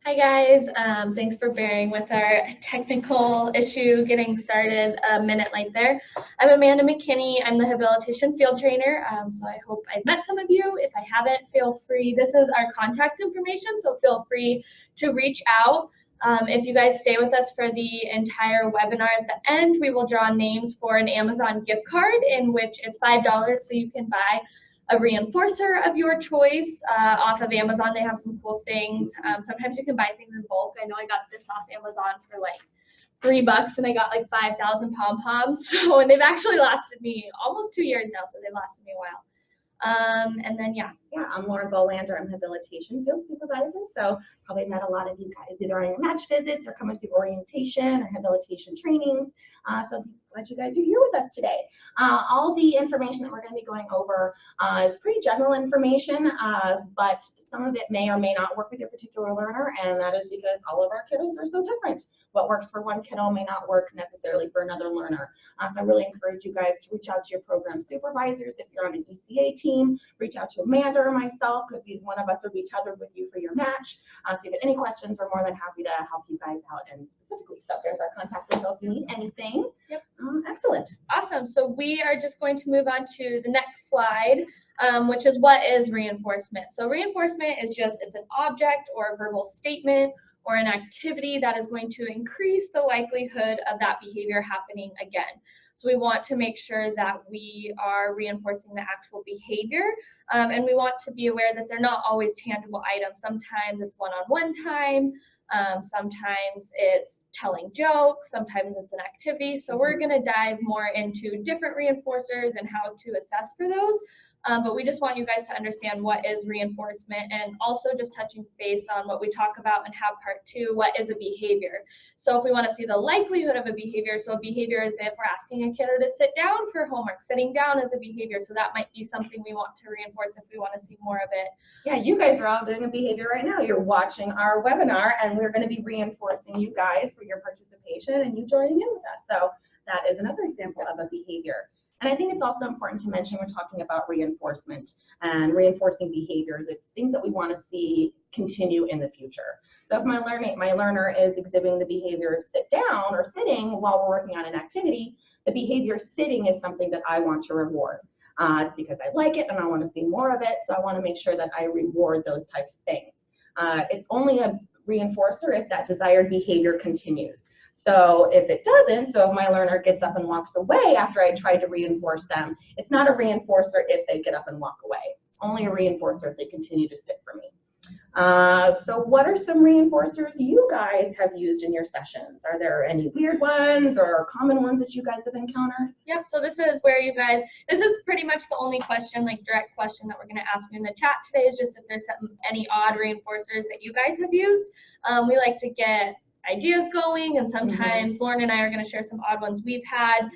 Hi guys, thanks for bearing with our technical issue getting started a minute late there. I'm Amanda McKinney. I'm the Habilitation Field Trainer, so I hope I've met some of you. If I haven't, feel free. This is our contact information, so feel free to reach out. If you guys stay with us for the entire webinar, at the end we will draw names for an Amazon gift card in which it's $5 so you can buy a reinforcer of your choice off of Amazon. They have some cool things. Sometimes you can buy things in bulk. I know I got this off Amazon for like $3 and I got like 5,000 pom-poms. So, and they've actually lasted me almost 2 years now, so they lasted me a while. And then, yeah, I'm Lauren Bolander. I'm Habilitation Field Supervisor. So probably met a lot of you guys either on your match visits or coming through orientation or habilitation trainings. So glad you guys are here with us today. All the information that we're going to be going over is pretty general information, but some of it may or may not work with your particular learner, and that is because all of our kiddos are so different. What works for one kiddo may not work necessarily for another learner. So I really encourage you guys to reach out to your program supervisors. If you're on an ECA team, reach out to Amanda or myself, because one of us will be tethered with you for your match. So if you have any questions, we're more than happy to help you guys out, and specifically, so there's our contact info if you need anything. Yep. Excellent. Awesome. So we are just going to move on to the next slide, which is what is reinforcement. So reinforcement is just, it's an object or a verbal statement or an activity that is going to increase the likelihood of that behavior happening again. So we want to make sure that we are reinforcing the actual behavior, and we want to be aware that they're not always tangible items. Sometimes it's one-on-one time, sometimes it's telling jokes, sometimes it's an activity. So we're going to dive more into different reinforcers and how to assess for those. But we just want you guys to understand what is reinforcement, and also just touching base on what we talk about and have part 2, what is a behavior. So if we want to see the likelihood of a behavior, so a behavior is if we're asking a kiddo to sit down for homework. Sitting down is a behavior, so that might be something we want to reinforce if we want to see more of it. Yeah, you guys are all doing a behavior right now. You're watching our webinar, and we're going to be reinforcing you guys for your participation and you joining in with us. So that is another example of a behavior. And I think it's also important to mention, we're talking about reinforcement and reinforcing behaviors. It's things that we want to see continue in the future. So if my learner is exhibiting the behavior sit down or sitting while we're working on an activity, the behavior sitting is something that I want to reward. It's because I like it and I want to see more of it, so I want to make sure that I reward those types of things. It's only a reinforcer if that desired behavior continues. So if it doesn't, so if my learner gets up and walks away after I tried to reinforce them, it's not a reinforcer if they get up and walk away. It's only a reinforcer if they continue to sit for me. So what are some reinforcers you guys have used in your sessions? Are there any weird ones or common ones that you guys have encountered? Yep, so this is where you guys, this is pretty much the only question, like direct question that we're going to ask you in the chat today, is just if there's any odd reinforcers that you guys have used. We like to get ideas going, and sometimes Lauren and I are going to share some odd ones we've had,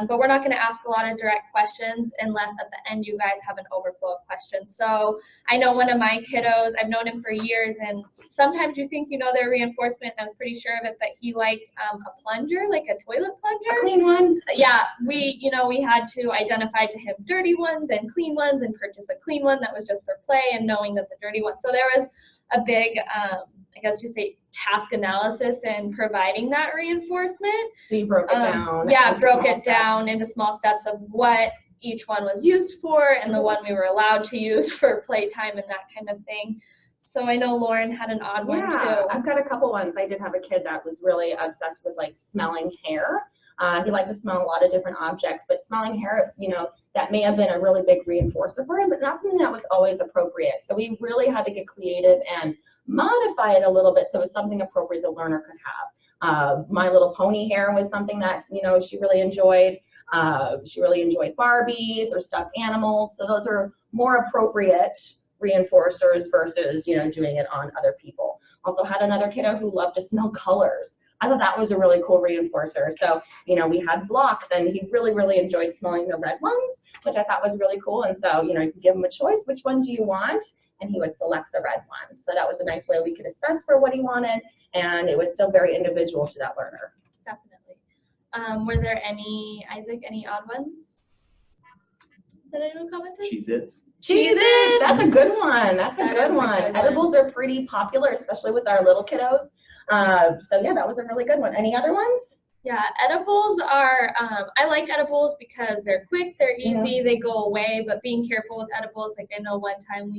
but we're not going to ask a lot of direct questions unless at the end you guys have an overflow of questions. So I know one of my kiddos, I've known him for years, and sometimes you think you know their reinforcement, and I was pretty sure of it, but he liked a plunger, like a toilet plunger. A clean one? Yeah, we had to identify to him dirty ones and clean ones and purchase a clean one that was just for play, and knowing that the dirty one. So there was a big, I guess you say, task analysis in providing that reinforcement. So you broke it down. Yeah, broke it down into small steps of what each one was used for and the one we were allowed to use for playtime and that kind of thing. So I know Lauren had an odd one too. I've got a couple ones. I did have a kid that was really obsessed with like smelling hair. He liked to smell a lot of different objects, but smelling hair, that may have been a really big reinforcer for him, but not something that was always appropriate. So we really had to get creative and modify it a little bit so it was something appropriate the learner could have. My Little Pony hair was something that, she really enjoyed. She really enjoyed Barbies or stuffed animals. So those are more appropriate reinforcers versus, doing it on other people. Also had another kiddo who loved to smell colors. I thought that was a really cool reinforcer. So, we had blocks, and he really, really enjoyed smelling the red ones, which I thought was really cool. And so, you could give him a choice, which one do you want? And he would select the red one. So that was a nice way we could assess for what he wanted, and it was still very individual to that learner. Definitely. Were there any, Isaac, any odd ones that anyone commented? Cheez-Its. Cheez-Its, that's a good one. That's a That good is a one. good one. Edibles are pretty popular, especially with our little kiddos. So yeah, that was a really good one. Any other ones? Yeah, edibles are, I like edibles because they're quick, they're easy, they go away, but being careful with edibles, like I know one time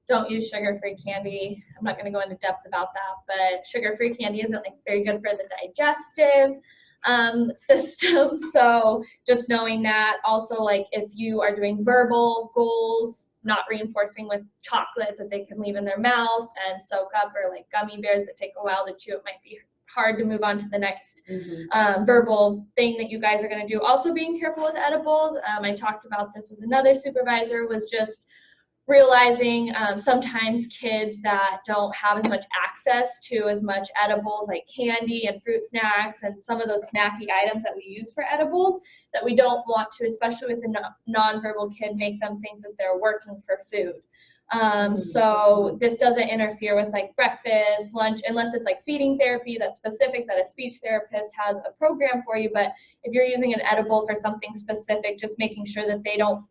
don't use sugar-free candy. I'm not going to go into depth about that, but sugar-free candy isn't like very good for the digestive system. So just knowing that. Also, like if you are doing verbal goals, not reinforcing with chocolate that they can leave in their mouth and soak up, or like gummy bears that take a while to chew, it might be hard to move on to the next verbal thing that you guys are going to do. Also being careful with edibles. I talked about this with another supervisor, was just realizing sometimes kids that don't have as much access to as much edibles like candy and fruit snacks and some of those snacky items that we use for edibles, that we don't want to, especially with a nonverbal kid, make them think that they're working for food. So this doesn't interfere with like breakfast, lunch, unless it's like feeding therapy that's specific, that a speech therapist has a program for you. But if you're using an edible for something specific, just making sure that they don't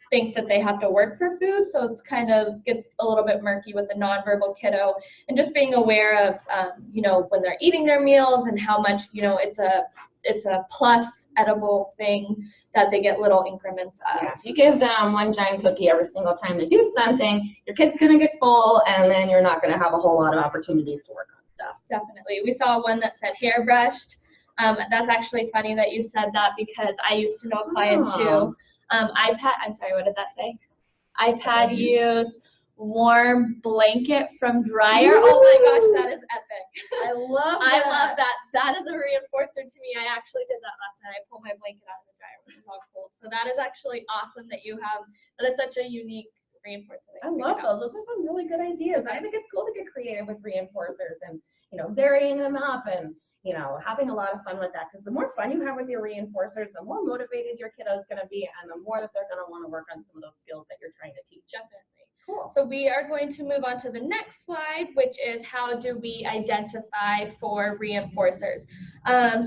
think that they have to work for food. So it's kind of gets a little bit murky with the nonverbal kiddo, and just being aware of, you know, when they're eating their meals and how much, you know, it's a plus edible thing that they get little increments of. Yeah, if you give them one giant cookie every single time they do something, your kid's gonna get full, and then you're not gonna have a whole lot of opportunities to work on stuff. Definitely. We saw one that said hairbrushed. That's actually funny that you said that, because I used to know a client too. I'm sorry, what did that say? iPad use, warm blanket from dryer. Oh my gosh, that is epic. I love that. I love that. That is a reinforcer to me. I actually did that last night. I pulled my blanket out of the dryer when it was all cold. So that is actually awesome that you have. That is such a unique reinforcer. I love those. Those are some really good ideas. I think it's cool to get creative with reinforcers and, you know, varying them up and, you know, having a lot of fun with that, because the more fun you have with your reinforcers, the more motivated your kiddo is going to be, and the more that they're going to want to work on some of those skills that you're trying to teach. Definitely. Cool. So we are going to move on to the next slide, which is how do we identify for reinforcers.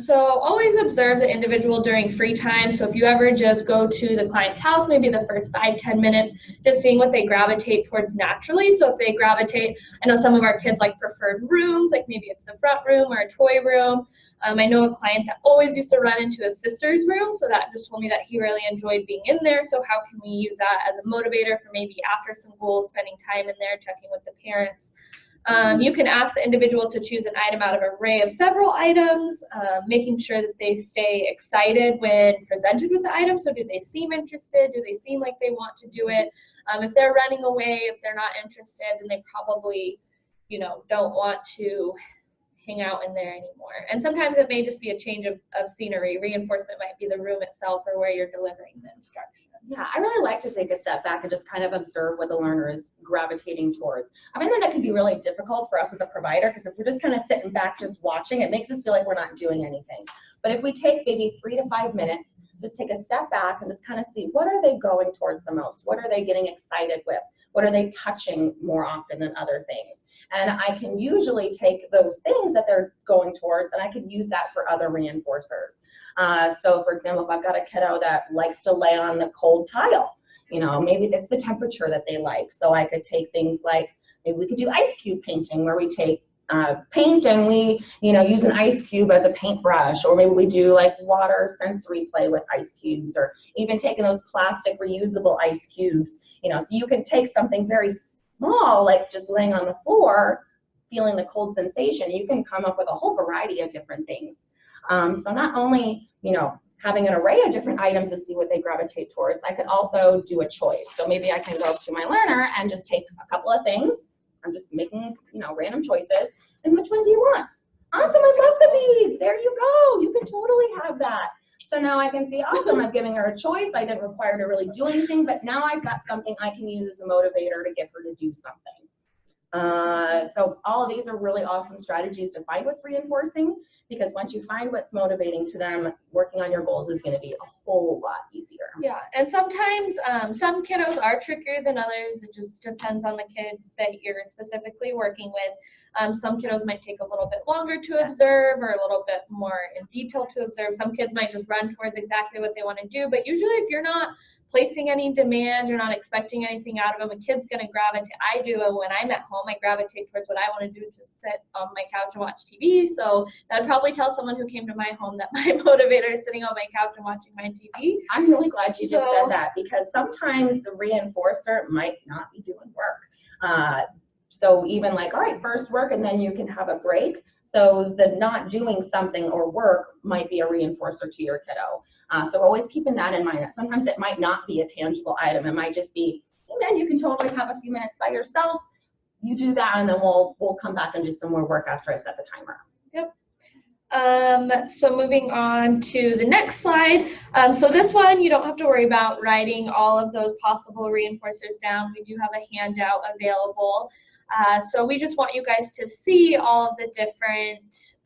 So always observe the individual during free time. So if you ever just go to the client's house, maybe the first 5-10 minutes, just seeing what they gravitate towards naturally. So if they gravitate, I know some of our kids like preferred rooms, like maybe it's the front room or a toy room. I know a client that always used to run into his sister's room, so that just told me that he really enjoyed being in there. So how can we use that as a motivator for maybe after some goals, spending time in there, checking with the parents. You can ask the individual to choose an item out of an array of several items, making sure that they stay excited when presented with the item. So do they seem interested? Do they seem like they want to do it? If they're running away, if they're not interested, then they probably, you know, don't want to hang out in there anymore. And sometimes it may just be a change of scenery. Reinforcement might be the room itself or where you're delivering the instruction. Yeah, I really like to take a step back and just kind of observe what the learner is gravitating towards. I mean, that can be really difficult for us as a provider, because if we're just kind of sitting back just watching, it makes us feel like we're not doing anything. But if we take maybe 3 to 5 minutes, just take a step back and just kind of see, what are they going towards the most? What are they getting excited with? What are they touching more often than other things? And I can usually take those things that they're going towards, and I can use that for other reinforcers. So for example, if I've got a kiddo that likes to lay on the cold tile, you know, maybe that's the temperature that they like. So I could take things like, maybe we could do ice cube painting, where we take paint and we, you know, use an ice cube as a paintbrush, or maybe we do like water sensory play with ice cubes, or even taking those plastic reusable ice cubes, you know, so you can take something very small, like just laying on the floor, feeling the cold sensation. You can come up with a whole variety of different things. So not only, you know, having an array of different items to see what they gravitate towards, I could also do a choice. So maybe I can go to my learner and just take a couple of things. I'm just making, you know, random choices. And which one do you want? Awesome, I love the beads. There you go. You can totally have that. So now I can see, awesome, I'm giving her a choice. I didn't require her to really do anything, but now I've got something I can use as a motivator to get her to do something. So all of these are really awesome strategies to find what's reinforcing, because once you find what's motivating to them, working on your goals is going to be a whole lot easier. Yeah, and sometimes some kiddos are trickier than others. It just depends on the kid that you're specifically working with. Some kiddos might take a little bit longer to observe, or a little bit more in detail to observe. Some kids might just run towards exactly what they want to do, but usually if you're not placing any demands, you're not expecting anything out of them. A kid's going to gravitate. I do, and when I'm at home, I gravitate towards what I want to do, to sit on my couch and watch TV. So that'd probably tell someone who came to my home that my motivator is sitting on my couch and watching my TV. I'm really glad you just said that, because sometimes the reinforcer might not be doing work. So even like, all right, first work and then you can have a break. So the not doing something or work might be a reinforcer to your kiddo. So always keeping that in mind, that sometimes it might not be a tangible item. It might just be, hey man, you can totally have a few minutes by yourself. You do that, and then we'll come back and do some more work after I set the timer. Yep. So moving on to the next slide. So this one, you don't have to worry about writing all of those possible reinforcers down. We do have a handout available. So we just want you guys to see all of the different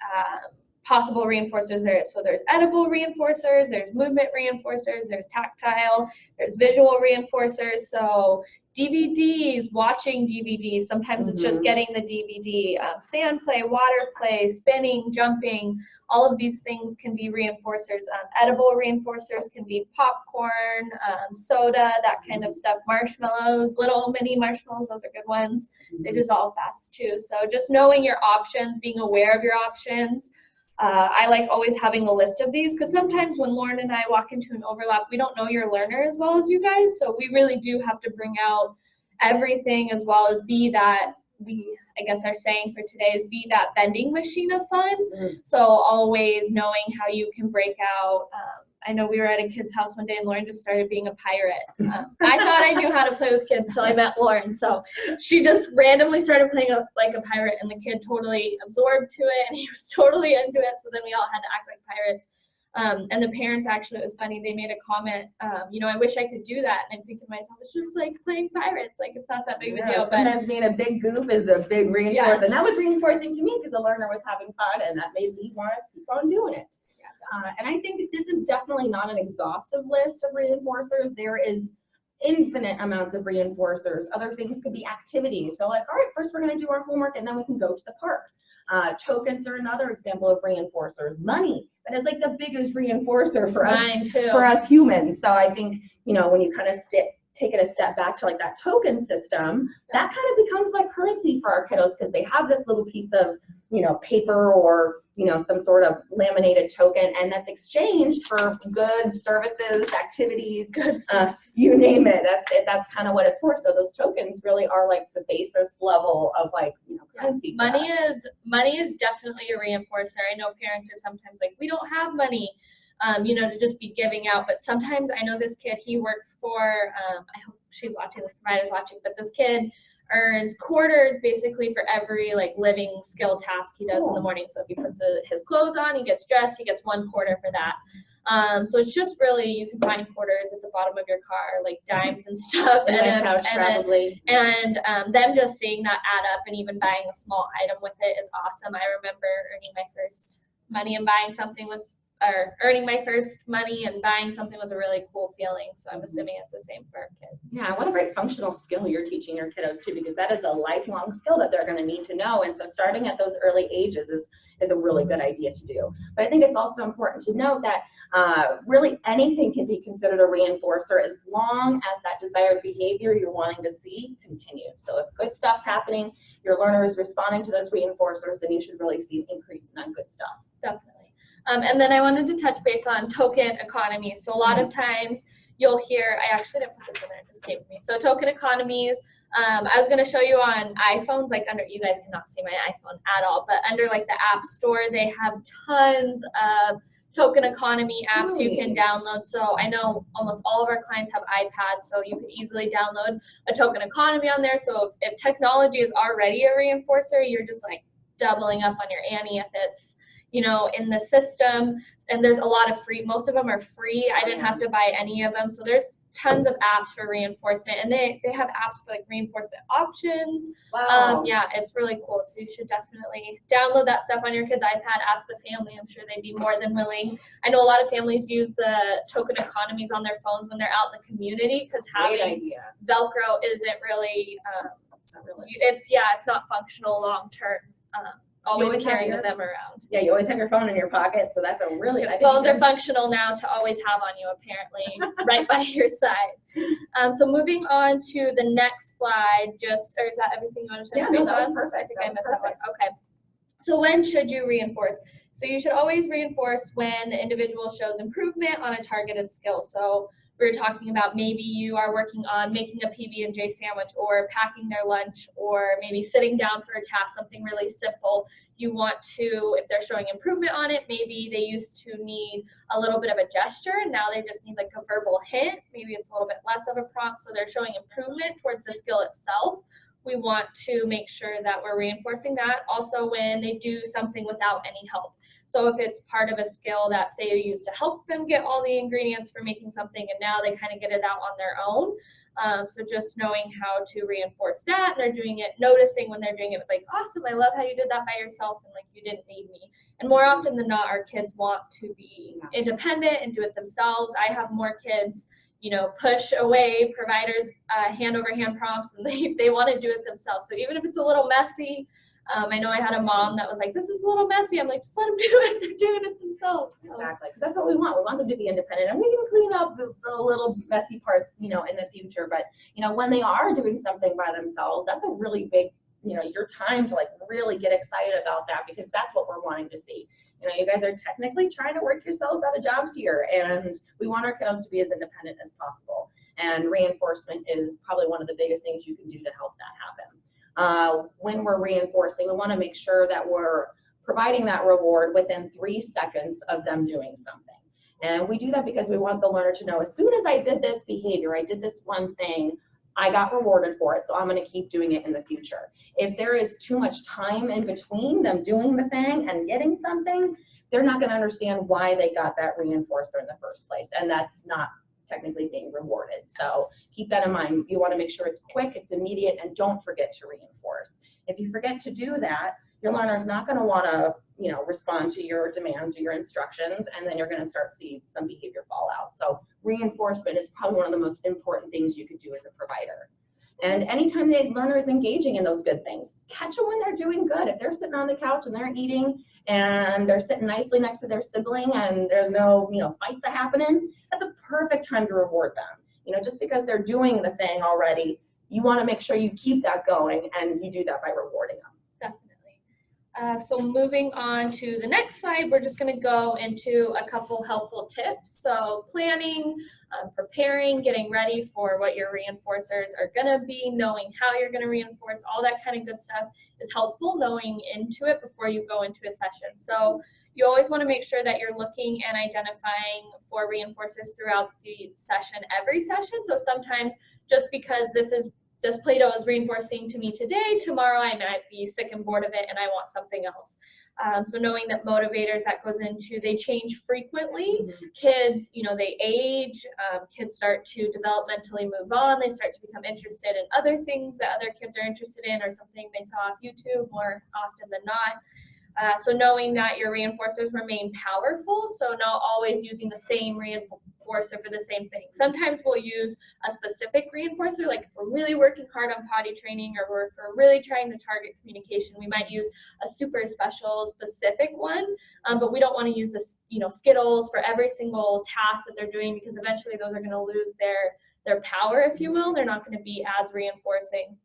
possible reinforcers there. So there's edible reinforcers, there's movement reinforcers, there's tactile, there's visual reinforcers. So DVDs, watching DVDs, sometimes it's just getting the DVD, sand play, water play, spinning, jumping, all of these things can be reinforcers. Edible reinforcers can be popcorn, soda, that kind of stuff, marshmallows, little mini marshmallows, those are good ones. They dissolve fast too. So just knowing your options, being aware of your options. I like always having a list of these, because sometimes when Lauren and I walk into an overlap, we don't know your learner as well as you guys. So we really do have to bring out everything, as well as be that, I guess our saying for today is be that vending machine of fun. So always knowing how you can break out. I know we were at a kid's house one day and Lauren just started being a pirate. I thought I knew how to play with kids till I met Lauren. So she just randomly started playing like a pirate, and the kid totally absorbed to it and he was totally into it. So then we all had to act like pirates. And the parents, actually, it was funny, they made a comment, you know, I wish I could do that. And I'm thinking to myself, it's just like playing pirates. Like, it's not that big of a deal. Sometimes being a big goof is a big reinforcer. Yes. And that was reinforcing to me because the learner was having fun, and that made me want to keep on doing it. And I think this is definitely not an exhaustive list of reinforcers. There is infinite amounts of reinforcers. Other things could be activities. So like, all right, first we're going to do our homework and then we can go to the park. Tokens are another example of reinforcers. Money, that is like the biggest reinforcer for us humans. So I think, you know, when you kind of take it a step back to like that token system, that kind of becomes like currency for our kiddos, because they have this little piece of, you know, paper or, you know, some sort of laminated token, and that's exchanged for goods, services, activities, you name it. That's kind of what it's for. So those tokens really are like the basis level of like, you know, currency. Money is definitely a reinforcer. I know parents are sometimes like, we don't have money, you know, to just be giving out. But sometimes I know this kid, he works for, I hope she's watching, this provider's watching, but this kid earns quarters basically for every like living skill task he does in the morning. So if he puts his clothes on, he gets dressed, he gets 1 quarter for that. So it's just really, you can find quarters at the bottom of your car, like dimes and stuff, and them just seeing that add up and even buying a small item with it is awesome. I remember earning my first money and buying something earning my first money and buying something was a really cool feeling. So I'm assuming it's the same for our kids. Yeah, what a great functional skill you're teaching your kiddos too, because that is a lifelong skill that they're going to need to know. And so starting at those early ages is a really good idea to do. But I think it's also important to note that really anything can be considered a reinforcer as long as that desired behavior you're wanting to see continues. So if good stuff's happening, your learner is responding to those reinforcers, then you should really see an increase in that good stuff. Definitely. And then I wanted to touch base on token economies. So a lot of times you'll hear, I actually didn't put this in there, it just came to me. So token economies, I was going to show you on iPhones, like under, you guys cannot see my iPhone at all, but under like the App Store, they have tons of token economy apps you can download. So I know almost all of our clients have iPads, so you can easily download a token economy on there. So if technology is already a reinforcer, you're just like doubling up on your ante if it's, you know, in the system. And there's a lot of free, most of them are free. I didn't have to buy any of them. So there's tons of apps for reinforcement, and they have apps for like reinforcement options. Wow. Yeah, it's really cool. So you should definitely download that stuff on your kid's iPad. Ask the family. I'm sure they'd be more than willing. I know a lot of families use the token economies on their phones when they're out in the community, because having Velcro isn't really, it's not functional long term. always carrying them around. Yeah, you always have your phone in your pocket, so that's a really. Because phones are functional now to always have on you, apparently, right by your side. So moving on to the next slide, or is that everything you want to touch base on? Yeah, that was perfect. I think I missed that one. Okay. So when should you reinforce? So you should always reinforce when the individual shows improvement on a targeted skill. So we were talking about maybe you are working on making a PB&J sandwich or packing their lunch or maybe sitting down for a task, something really simple. You want to, if they're showing improvement on it, maybe they used to need a little bit of a gesture and now they just need like a verbal hint. Maybe it's a little bit less of a prompt, so they're showing improvement towards the skill itself. We want to make sure that we're reinforcing that. Also when they do something without any help. So if it's part of a skill that, say, you used to help them get all the ingredients for making something and now they kind of get it out on their own. So just knowing how to reinforce that, and they're doing it, noticing when they're doing it, like, awesome, I love how you did that by yourself and like you didn't need me. And more often than not, our kids want to be independent and do it themselves. I have more kids, you know, push away providers hand over hand prompts, and they want to do it themselves. So even if it's a little messy, I know I had a mom that was like, this is a little messy. I'm like, just let them do it. They're doing it themselves. So. Exactly, because that's what we want. We want them to be independent, and we can clean up the little messy parts, you know, in the future. But, you know, when they are doing something by themselves, that's a really big, you know, your time to like really get excited about that, because that's what we're wanting to see. You know, you guys are technically trying to work yourselves out of jobs here, and we want our kiddos to be as independent as possible. And reinforcement is probably one of the biggest things you can do to help that happen. When we're reinforcing, we want to make sure that we're providing that reward within 3 seconds of them doing something. And we do that because we want the learner to know, as soon as I did this behavior, I did this one thing, I got rewarded for it, so I'm going to keep doing it in the future. If there is too much time in between them doing the thing and getting something, they're not going to understand why they got that reinforcer in the first place, and that's not technically being rewarded. So keep that in mind. You want to make sure it's quick, it's immediate, and don't forget to reinforce. If you forget to do that, your learner is not going to want to, you know, respond to your demands or your instructions, and then you're going to start to see some behavior fall out. So reinforcement is probably one of the most important things you could do as a provider. And anytime the learner is engaging in those good things, catch them when they're doing good. If they're sitting on the couch and they're eating and they're sitting nicely next to their sibling and there's no, you know, fights happening, that's a perfect time to reward them. You know, just because they're doing the thing already, you want to make sure you keep that going, and you do that by rewarding them. Definitely. So moving on to the next slide, we're just going to go into a couple helpful tips. So planning, preparing, getting ready for what your reinforcers are going to be, knowing how you're going to reinforce, all that kind of good stuff is helpful, knowing into it before you go into a session. So you always want to make sure that you're looking and identifying for reinforcers throughout the session, every session. So sometimes just because this Play-Doh is reinforcing to me today, tomorrow I might be sick and bored of it and I want something else. So knowing that motivators, that goes into, they change frequently. Kids, you know, they age, kids start to developmentally move on, they start to become interested in other things that other kids are interested in, or something they saw off YouTube more often than not. So knowing that your reinforcers remain powerful, so not always using the same reinforcer for the same thing. Sometimes we'll use a specific reinforcer, like if we're really working hard on potty training, or if we're really trying to target communication, we might use a super special specific one, but we don't want to use this, you know, Skittles for every single task that they're doing, because eventually those are going to lose their power, if you will. They're not going to be as reinforcing.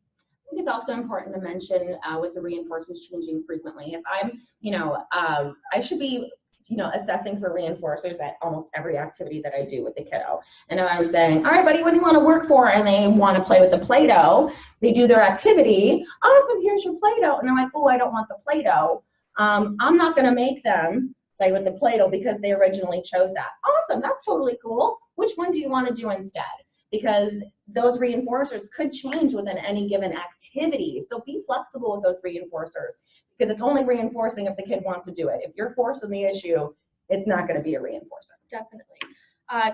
I think it's also important to mention with the reinforcers changing frequently. If I'm, you know, I should be, you know, assessing for reinforcers at almost every activity that I do with the kiddo. And I'm saying, all right, buddy, what do you want to work for? And they want to play with the Play-Doh. They do their activity. Awesome, here's your Play-Doh. And I'm like, oh, I don't want the Play-Doh. I'm not going to make them play with the Play-Doh because they originally chose that. Awesome, that's totally cool. Which one do you want to do instead? Because those reinforcers could change within any given activity. So be flexible with those reinforcers, because it's only reinforcing if the kid wants to do it. If you're forcing the issue, it's not going to be a reinforcer. Definitely.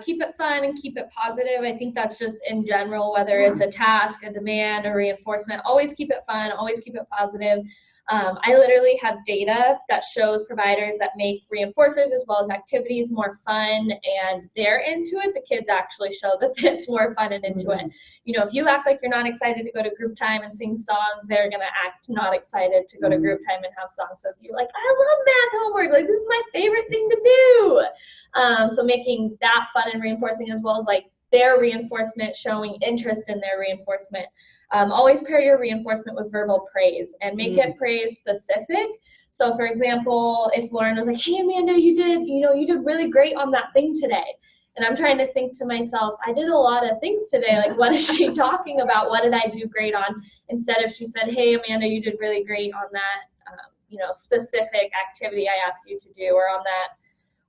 Keep it fun and keep it positive. I think that's just in general, whether it's a task, a demand, or reinforcement. Always keep it fun, always keep it positive. I literally have data that shows providers that make reinforcers as well as activities more fun and they're into it. The kids actually show that it's more fun and into it. You know, if you act like you're not excited to go to group time and sing songs, they're going to act not excited to go to group time and have songs. So if you're like, I love math homework, like this is my favorite thing to do. So making that fun and reinforcing as well as like their reinforcement, showing interest in their reinforcement. Always pair your reinforcement with verbal praise and make it praise specific. So for example, if Lauren was like, hey Amanda, you did really great on that thing today. And I'm trying to think to myself, I did a lot of things today. Like, what is she talking about? What did I do great on? Instead if she said, hey Amanda, you did really great on that, specific activity I asked you to do, or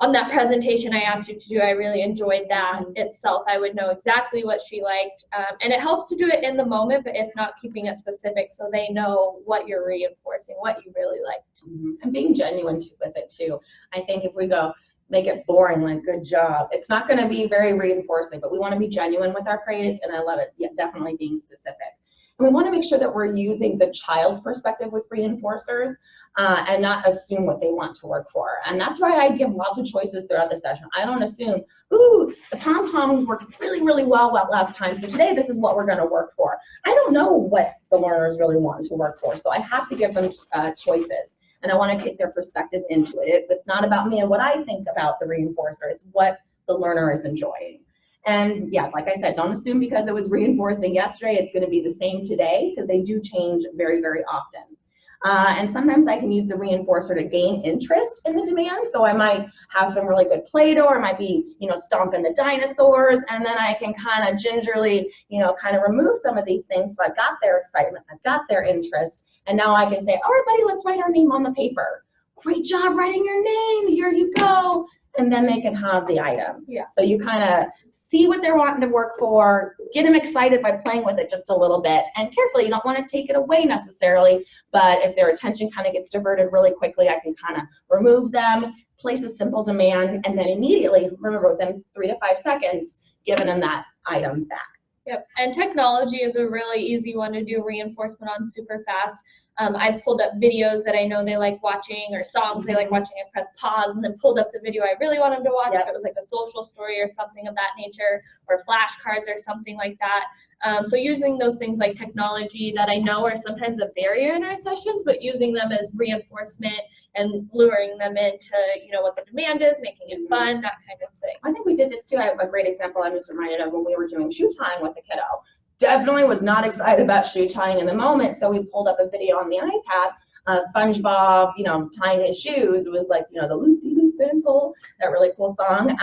on that presentation I asked you to do, I really enjoyed that itself. I would know exactly what she liked. And it helps to do it in the moment, but if not, keeping it specific so they know what you're reinforcing, what you really liked. And being genuine with it too. I think if we go, make it boring, like good job, it's not going to be very reinforcing, but we want to be genuine with our praise, and I love it, definitely being specific. And we want to make sure that we're using the child's perspective with reinforcers and not assume what they want to work for. And that's why I give lots of choices throughout the session. I don't assume, ooh, the pom-poms worked really, really well last time, so today this is what we're going to work for. I don't know what the learners really want to work for, so I have to give them choices. And I want to take their perspective into it. It's not about me and what I think about the reinforcer, it's what the learner is enjoying. And yeah, like I said, don't assume because it was reinforcing yesterday, it's going to be the same today, because they do change very, very often. And sometimes I can use the reinforcer to gain interest in the demand. So I might have some really good Play-Doh, or I might be, stomping the dinosaurs, and then I can kind of gingerly, kind of remove some of these things. So I've got their excitement, I've got their interest, and now I can say, all right, buddy, let's write our name on the paper. Great job writing your name, here you go. And then they can have the item. Yeah. So you kind of see what they're wanting to work for, get them excited by playing with it just a little bit, and carefully, you don't want to take it away necessarily, but if their attention kind of gets diverted really quickly, I can kind of remove them, place a simple demand, and then immediately, remember within 3 to 5 seconds, giving them that item back. Yep, and technology is a really easy one to do reinforcement on super fast. I pulled up videos that I know they like watching, or songs they like watching, and pressed pause and then pulled up the video I really want them to watch. If it was like a social story or something of that nature, or flashcards or something like that. So using those things like technology that I know are sometimes a barrier in our sessions, but using them as reinforcement and luring them into, what the demand is, making it fun, that kind of thing. I think we did this too. I have a great example I'm just reminded of when we were doing shoe tying with the kiddo. Definitely was not excited about shoe tying in the moment, so we pulled up a video on the iPad, SpongeBob, tying his shoes. It was like, the loop-de-loop and pull, that really cool song.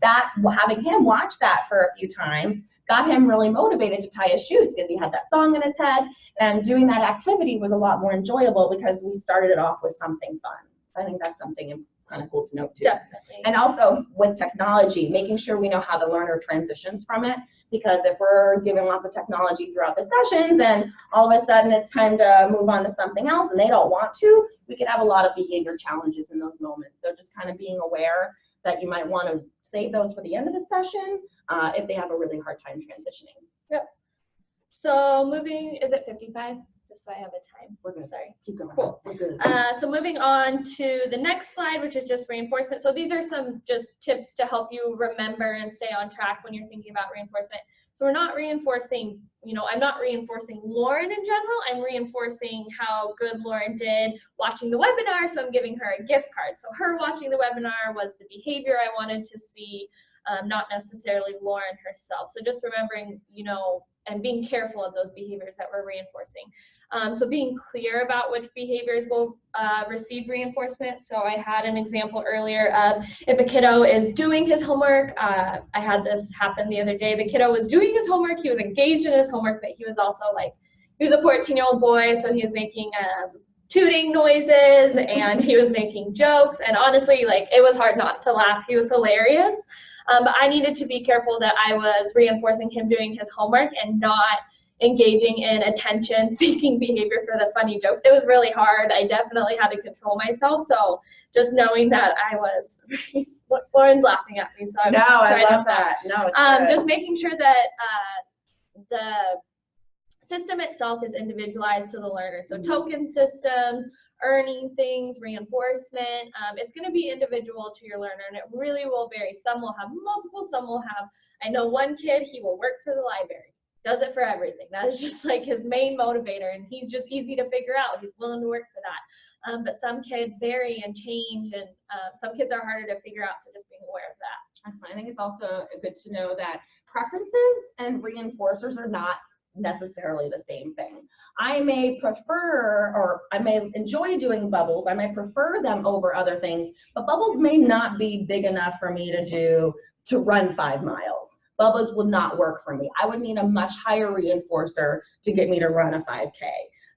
Having him watch that for a few times got him really motivated to tie his shoes, because he had that song in his head, and doing that activity was a lot more enjoyable because we started it off with something fun. So I think that's something kind of cool to note too. Definitely. And also with technology, making sure we know how the learner transitions from it, because if we're giving lots of technology throughout the sessions and all of a sudden it's time to move on to something else and they don't want to, we could have a lot of behavior challenges in those moments. So just kind of being aware that you might want to save those for the end of the session if they have a really hard time transitioning. Yep. So moving, is it 55? Just so I have a time. We're good. Sorry. Keep going. Cool. We're good. So moving on to the next slide, which is just reinforcement. So these are some just tips to help you remember and stay on track when you're thinking about reinforcement. So we're not reinforcing, I'm not reinforcing Lauren in general. I'm reinforcing how good Lauren did watching the webinar. So I'm giving her a gift card. So her watching the webinar was the behavior I wanted to see, not necessarily Lauren herself. So just remembering, and being careful of those behaviors that we're reinforcing. So being clear about which behaviors will receive reinforcement. So I had an example earlier of if a kiddo is doing his homework. I had this happen the other day. The kiddo was doing his homework. He was engaged in his homework, but he was also he was a 14-year-old boy, so he was making tooting noises and he was making jokes. And honestly, it was hard not to laugh. He was hilarious. But I needed to be careful that I was reinforcing him doing his homework and not engaging in attention-seeking behavior for the funny jokes. It was really hard. I definitely had to control myself. So just knowing that I was, Lauren's laughing at me, so I'm I love that. No, it's just making sure that the system itself is individualized to the learner. So token systems, earning things, reinforcement, it's going to be individual to your learner, and it really will vary. Some will have multiple, some will have, I know one kid, he will work for the library, does it for everything. That is just like his main motivator, and he's just easy to figure out. He's willing to work for that. But some kids vary and change, and some kids are harder to figure out, so just being aware of that. Excellent. I think it's also good to know that preferences and reinforcers are not necessarily the same thing. I may prefer, or I may enjoy doing bubbles, I may prefer them over other things, but bubbles may not be big enough for me to run 5 miles. Bubbles will not work for me. I would need a much higher reinforcer to get me to run a 5K.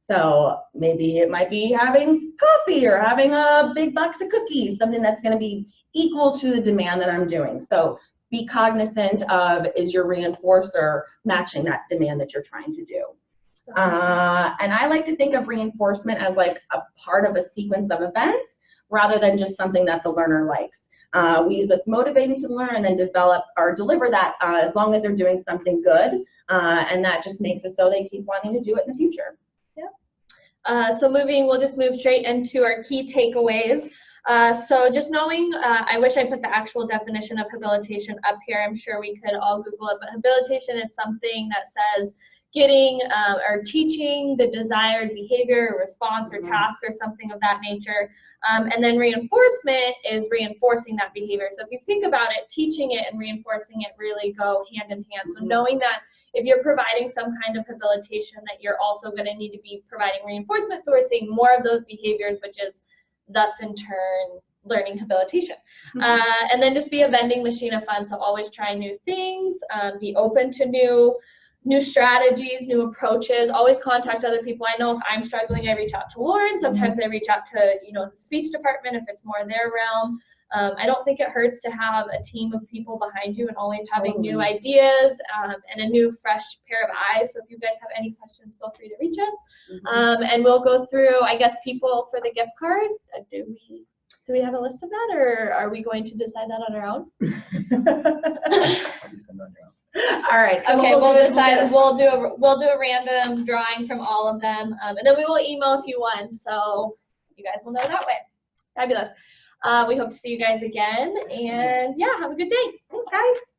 So maybe it might be having coffee or having a big box of cookies, something that's going to be equal to the demand that I'm doing. So be cognizant of, is your reinforcer matching that demand that you're trying to do? And I like to think of reinforcement as like a part of a sequence of events rather than just something that the learner likes. We use what's motivating to learn and then develop or deliver that as long as they're doing something good. And that just makes it so they keep wanting to do it in the future. So we'll just move straight into our key takeaways. So just knowing, I wish I put the actual definition of habilitation up here. I'm sure we could all Google it, but habilitation is something that says getting or teaching the desired behavior or response or task or something of that nature. And then reinforcement is reinforcing that behavior. So if you think about it, teaching it and reinforcing it really go hand in hand. So knowing that if you're providing some kind of habilitation, that you're also going to need to be providing reinforcement. So we're seeing more of those behaviors, which is thus in turn learning habilitation. And then just be a vending machine of fun. So always try new things, be open to new strategies, new approaches, always contact other people. I know if I'm struggling, I reach out to Lauren. Sometimes I reach out to, the speech department if it's more in their realm. I don't think it hurts to have a team of people behind you and always having new ideas and a new fresh pair of eyes. So if you guys have any questions, feel free to reach us. And we'll go through, I guess, people for the gift card. Do we have a list of that, or are we going to decide that on our own? All right. So okay, we'll decide. We'll do a random drawing from all of them, and then we will email if you won, so you guys will know that way. Fabulous. We hope to see you guys again, and yeah, have a good day. Thanks, guys.